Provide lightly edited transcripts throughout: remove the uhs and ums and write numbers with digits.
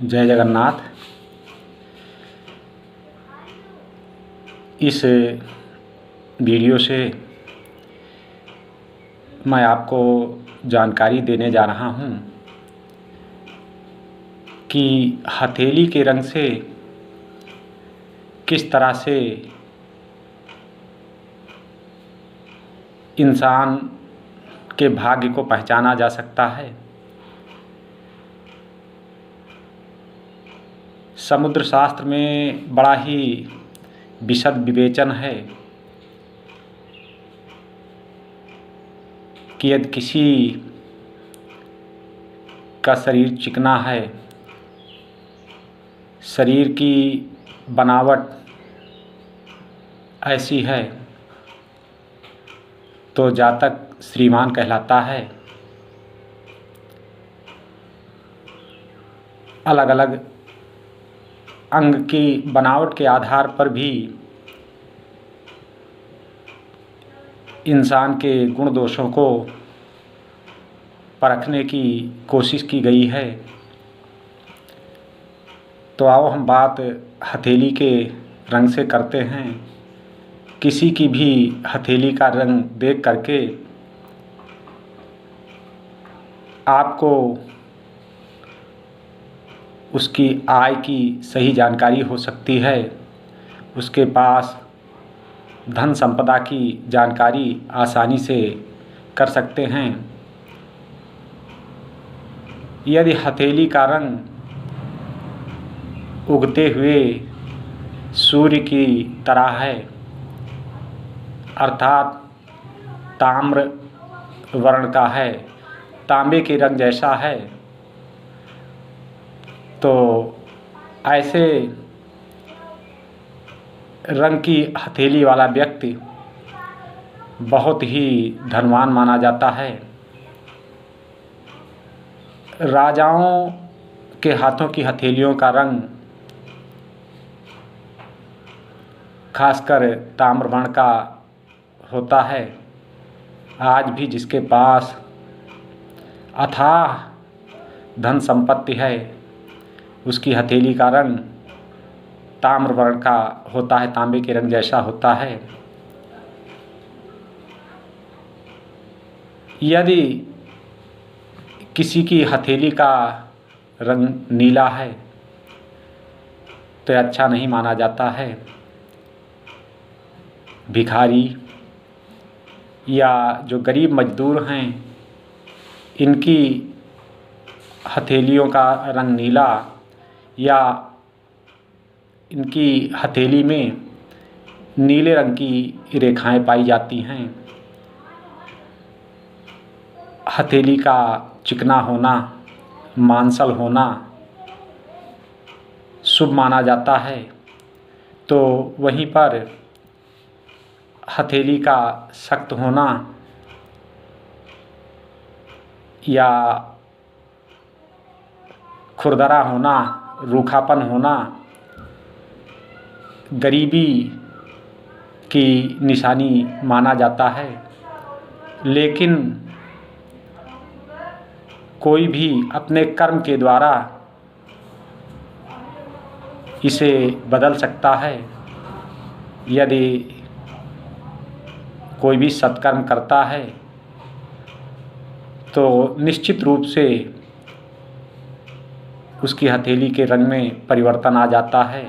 जय जगन्नाथ। इस वीडियो से मैं आपको जानकारी देने जा रहा हूँ कि हथेली के रंग से किस तरह से इंसान के भाग्य को पहचाना जा सकता है। समुद्र शास्त्र में बड़ा ही विशद विवेचन है कि यदि किसी का शरीर चिकना है, शरीर की बनावट ऐसी है, तो जातक श्रीमान कहलाता है। अलग अलग अंग की बनावट के आधार पर भी इंसान के गुण दोषों को परखने की कोशिश की गई है। तो आओ हम बात हथेली के रंग से करते हैं। किसी की भी हथेली का रंग देख करके आपको उसकी आय की सही जानकारी हो सकती है, उसके पास धन संपदा की जानकारी आसानी से कर सकते हैं। यदि हथेली का रंग उगते हुए सूर्य की तरह है, अर्थात ताम्र वर्ण का है, तांबे के रंग जैसा है, तो ऐसे रंग की हथेली वाला व्यक्ति बहुत ही धनवान माना जाता है। राजाओं के हाथों की हथेलियों का रंग खासकर ताम्र वर्ण का होता है। आज भी जिसके पास अथाह धन संपत्ति है, उसकी हथेली का रंग ताम्र वर्ण का होता है, तांबे के रंग जैसा होता है। यदि किसी की हथेली का रंग नीला है तो अच्छा नहीं माना जाता है। भिखारी या जो गरीब मजदूर हैं, इनकी हथेलियों का रंग नीला या इनकी हथेली में नीले रंग की रेखाएं पाई जाती हैं। हथेली का चिकना होना, मांसल होना शुभ माना जाता है। तो वहीं पर हथेली का सख्त होना या खुरदरा होना, रूखापन होना गरीबी की निशानी माना जाता है। लेकिन कोई भी अपने कर्म के द्वारा इसे बदल सकता है। यदि कोई भी सत्कर्म करता है तो निश्चित रूप से उसकी हथेली के रंग में परिवर्तन आ जाता है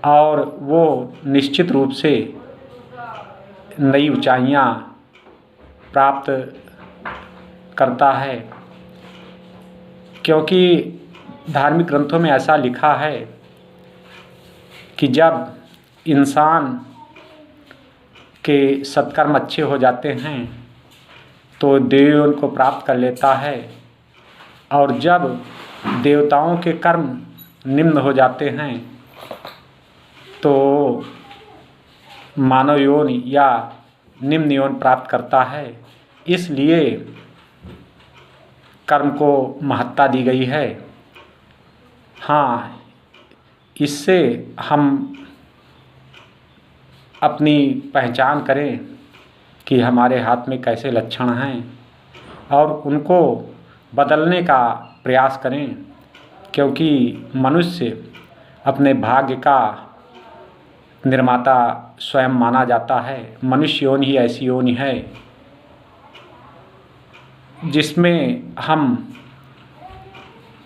और वो निश्चित रूप से नई ऊंचाइयां प्राप्त करता है। क्योंकि धार्मिक ग्रंथों में ऐसा लिखा है कि जब इंसान के सत्कर्म अच्छे हो जाते हैं तो देव उनको प्राप्त कर लेता है, और जब देवताओं के कर्म निम्न हो जाते हैं तो मानव योनि या निम्न योनि प्राप्त करता है। इसलिए कर्म को महत्ता दी गई है। हाँ, इससे हम अपनी पहचान करें कि हमारे हाथ में कैसे लक्षण हैं और उनको बदलने का प्रयास करें। क्योंकि मनुष्य अपने भाग्य का निर्माता स्वयं माना जाता है। मनुष्य योनि ही ऐसी योनि है जिसमें हम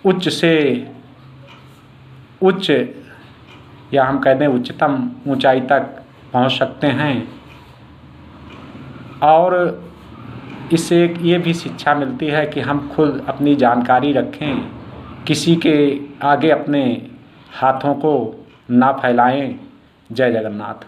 उच्च से उच्च, या हम कहते हैं उच्चतम ऊंचाई तक पहुंच सकते हैं। और इससे एक ये भी शिक्षा मिलती है कि हम खुद अपनी जानकारी रखें, किसी के आगे अपने हाथों को ना फैलाएं। जय जगन्नाथ।